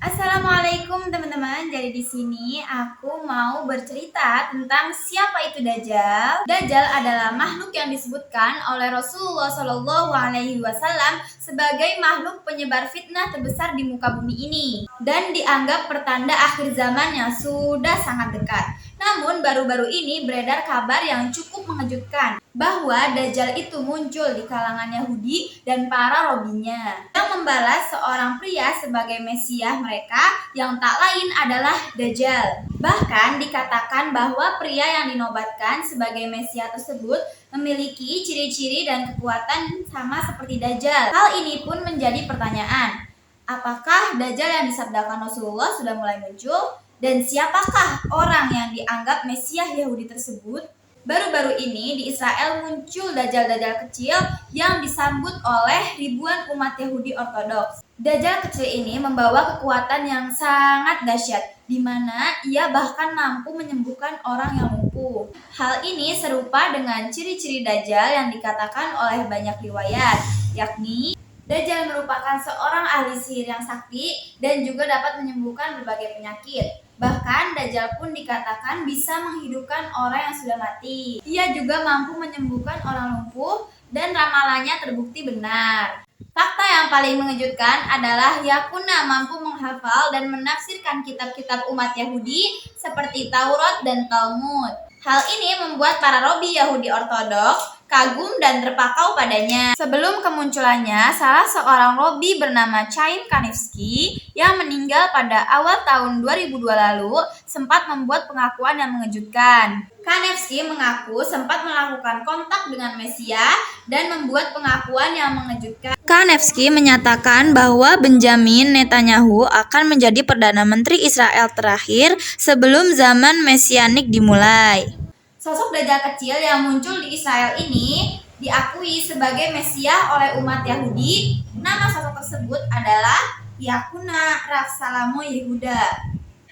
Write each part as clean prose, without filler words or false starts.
Assalamualaikum teman-teman. Jadi di sini aku mau bercerita tentang siapa itu Dajjal. Dajjal adalah makhluk yang disebutkan oleh Rasulullah Shallallahu Alaihi Wasallam sebagai makhluk penyebar fitnah terbesar di muka bumi ini dan dianggap pertanda akhir zaman yang sudah sangat dekat. Namun baru-baru ini beredar kabar yang cukup mengejutkan bahwa Dajjal itu muncul di kalangan Yahudi dan para robinya yang membalas seorang pria sebagai Mesias mereka yang tak lain adalah Dajjal. Bahkan dikatakan bahwa pria yang dinobatkan sebagai Mesias tersebut memiliki ciri-ciri dan kekuatan sama seperti Dajjal. Hal ini pun menjadi pertanyaan. Apakah Dajjal yang disabdakan Rasulullah sudah mulai muncul? Dan siapakah orang yang dianggap Mesias Yahudi tersebut? Baru-baru ini di Israel muncul dajjal-dajjal kecil yang disambut oleh ribuan umat Yahudi Ortodoks. Dajjal kecil ini membawa kekuatan yang sangat dahsyat, di mana ia bahkan mampu menyembuhkan orang yang lumpuh. Hal ini serupa dengan ciri-ciri Dajjal yang dikatakan oleh banyak riwayat, yakni Dajjal merupakan seorang ahli sihir yang sakti dan juga dapat menyembuhkan berbagai penyakit. Bahkan Dajjal pun dikatakan bisa menghidupkan orang yang sudah mati. Ia juga mampu menyembuhkan orang lumpuh dan ramalannya terbukti benar. Fakta yang paling mengejutkan adalah Yakuna mampu menghafal dan menafsirkan kitab-kitab umat Yahudi seperti Taurat dan Talmud. Hal ini membuat para robi Yahudi Ortodoks kagum dan terpakau padanya. Sebelum kemunculannya, salah seorang robi bernama Chaim Kanievsky yang meninggal pada awal tahun 2002 lalu sempat membuat pengakuan yang mengejutkan. Kanievsky mengaku sempat melakukan kontak dengan Mesias dan membuat pengakuan yang mengejutkan. Kanievsky menyatakan bahwa Benjamin Netanyahu akan menjadi Perdana Menteri Israel terakhir sebelum zaman Mesianik dimulai. Sosok Dajjal kecil yang muncul di Israel ini diakui sebagai Mesias oleh umat Yahudi. Nama sosok tersebut adalah Yakuna Raksalamo Yehuda.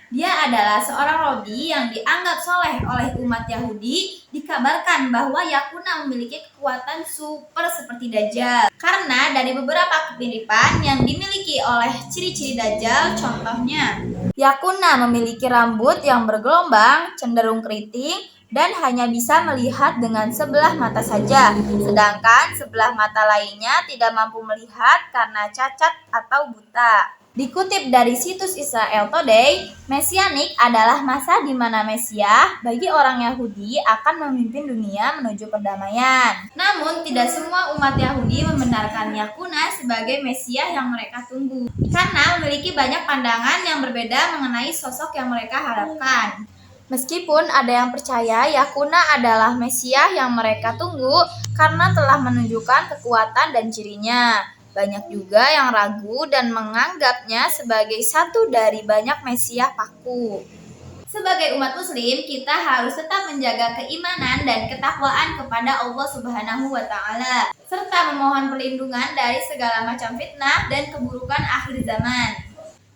Dia adalah seorang robi yang dianggap soleh oleh umat Yahudi. Dikabarkan bahwa Yakuna memiliki kekuatan super seperti Dajjal. Karena dari beberapa kemiripan yang dimiliki oleh ciri-ciri Dajjal, contohnya Yakuna memiliki rambut yang bergelombang, cenderung keriting, dan hanya bisa melihat dengan sebelah mata saja, sedangkan sebelah mata lainnya tidak mampu melihat karena cacat atau buta. Dikutip dari situs Israel Today, Mesianik adalah masa di mana Mesias bagi orang Yahudi akan memimpin dunia menuju perdamaian. Namun tidak semua umat Yahudi membenarkan Yakuna sebagai Mesias yang mereka tunggu, karena memiliki banyak pandangan yang berbeda mengenai sosok yang mereka harapkan. Meskipun ada yang percaya Yakuna adalah Mesias yang mereka tunggu karena telah menunjukkan kekuatan dan cirinya, banyak juga yang ragu dan menganggapnya sebagai satu dari banyak Mesias paku. Sebagai umat muslim, kita harus tetap menjaga keimanan dan ketakwaan kepada Allah Subhanahu wa taala, serta memohon perlindungan dari segala macam fitnah dan keburukan akhir zaman.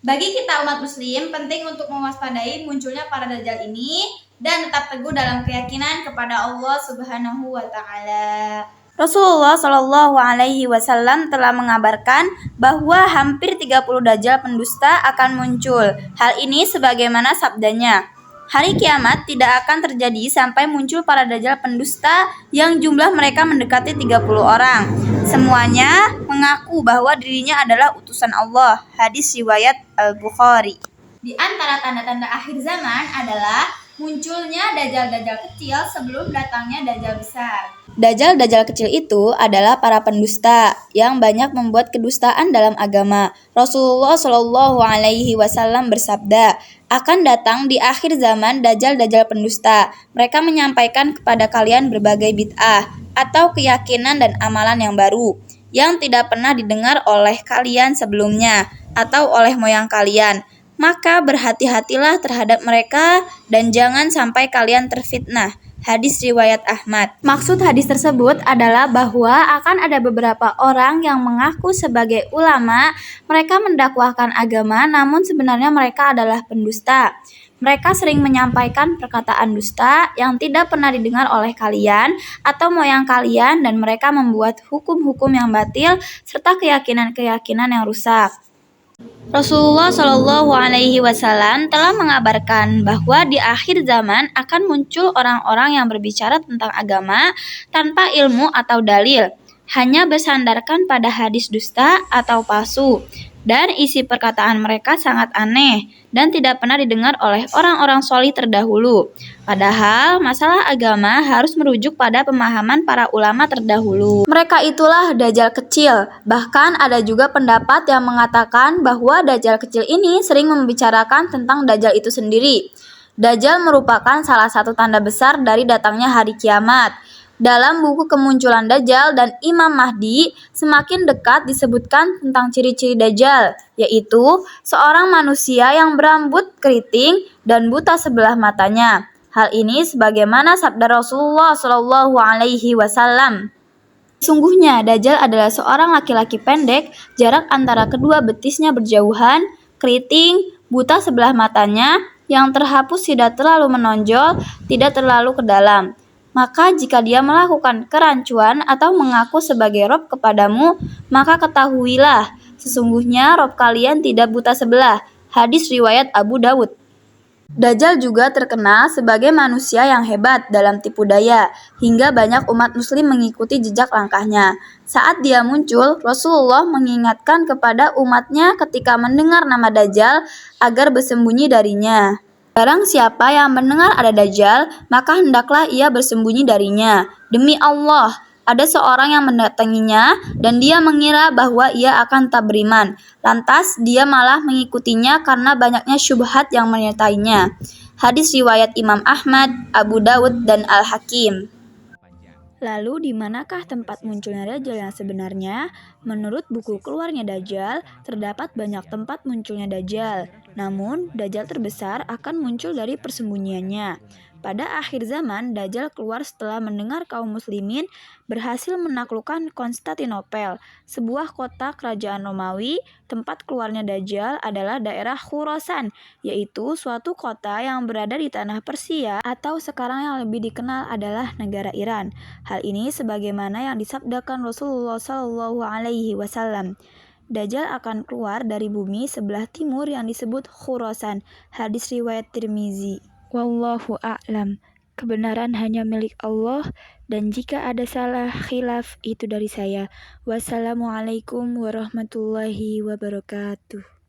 Bagi kita umat muslim, penting untuk mewaspadai munculnya para dajjal ini dan tetap teguh dalam keyakinan kepada Allah Subhanahu wa taala. Rasulullah Shallallahu Alaihi Wasallam telah mengabarkan bahwa hampir 30 dajjal pendusta akan muncul. Hal ini sebagaimana sabdanya, hari kiamat tidak akan terjadi sampai muncul para dajjal pendusta yang jumlah mereka mendekati 30 orang. Semuanya mengaku bahwa dirinya adalah utusan Allah. Hadis riwayat Al-Bukhari. Di antara tanda-tanda akhir zaman adalah munculnya dajjal-dajjal kecil sebelum datangnya dajjal besar. Dajjal-dajjal kecil itu adalah para pendusta yang banyak membuat kedustaan dalam agama. Rasulullah Shallallahu Alaihi Wasallam bersabda, akan datang di akhir zaman dajjal-dajjal pendusta. Mereka menyampaikan kepada kalian berbagai bid'ah atau keyakinan dan amalan yang baru yang tidak pernah didengar oleh kalian sebelumnya atau oleh moyang kalian. Maka berhati-hatilah terhadap mereka dan jangan sampai kalian terfitnah. Hadis riwayat Ahmad. Maksud hadis tersebut adalah bahwa akan ada beberapa orang yang mengaku sebagai ulama, mereka mendakwahkan agama namun sebenarnya mereka adalah pendusta. Mereka sering menyampaikan perkataan dusta yang tidak pernah didengar oleh kalian atau moyang kalian dan mereka membuat hukum-hukum yang batil serta keyakinan-keyakinan yang rusak. Rasulullah Shallallahu Alaihi Wasallam telah mengabarkan bahwa di akhir zaman akan muncul orang-orang yang berbicara tentang agama tanpa ilmu atau dalil, hanya bersandarkan pada hadis dusta atau palsu, dan isi perkataan mereka sangat aneh dan tidak pernah didengar oleh orang-orang solih terdahulu. Padahal masalah agama harus merujuk pada pemahaman para ulama terdahulu. Mereka itulah Dajjal kecil. Bahkan ada juga pendapat yang mengatakan bahwa Dajjal kecil ini sering membicarakan tentang Dajjal itu sendiri. Dajjal merupakan salah satu tanda besar dari datangnya hari kiamat. Dalam buku Kemunculan Dajjal dan Imam Mahdi, semakin dekat disebutkan tentang ciri-ciri Dajjal, yaitu seorang manusia yang berambut keriting dan buta sebelah matanya. Hal ini sebagaimana sabda Rasulullah Shallallahu Alaihi Wasallam. Sungguhnya Dajjal adalah seorang laki-laki pendek, jarak antara kedua betisnya berjauhan, keriting, buta sebelah matanya, yang terhapus tidak terlalu menonjol, tidak terlalu ke dalam. Maka jika dia melakukan kerancuan atau mengaku sebagai Rob kepadamu, maka ketahuilah, sesungguhnya Rob kalian tidak buta sebelah. Hadis riwayat Abu Dawud. Dajjal juga terkenal sebagai manusia yang hebat dalam tipu daya, hingga banyak umat muslim mengikuti jejak langkahnya. Saat dia muncul, Rasulullah mengingatkan kepada umatnya ketika mendengar nama Dajjal agar bersembunyi darinya. Barang siapa yang mendengar ada Dajjal, maka hendaklah ia bersembunyi darinya. Demi Allah, ada seorang yang mendatanginya dan dia mengira bahwa ia akan tak beriman. Lantas dia malah mengikutinya karena banyaknya syubhat yang menyertainya. Hadis riwayat Imam Ahmad, Abu Dawud, dan Al-Hakim. Lalu di manakah tempat munculnya Dajjal yang sebenarnya? Menurut buku Keluarnya Dajjal, terdapat banyak tempat munculnya Dajjal. Namun, Dajjal terbesar akan muncul dari persembunyiannya. Pada akhir zaman, Dajjal keluar setelah mendengar kaum muslimin berhasil menaklukkan Konstantinopel, sebuah kota kerajaan Romawi. Tempat keluarnya Dajjal adalah daerah Khurasan, yaitu suatu kota yang berada di tanah Persia atau sekarang yang lebih dikenal adalah negara Iran. Hal ini sebagaimana yang disabdakan Rasulullah Shallallahu Alaihi Wasallam. Dajjal akan keluar dari bumi sebelah timur yang disebut Khurasan. Hadis riwayat Tirmizi. Wallahu a'lam. Kebenaran hanya milik Allah, dan jika ada salah khilaf itu dari saya. Wassalamualaikum warahmatullahi wabarakatuh.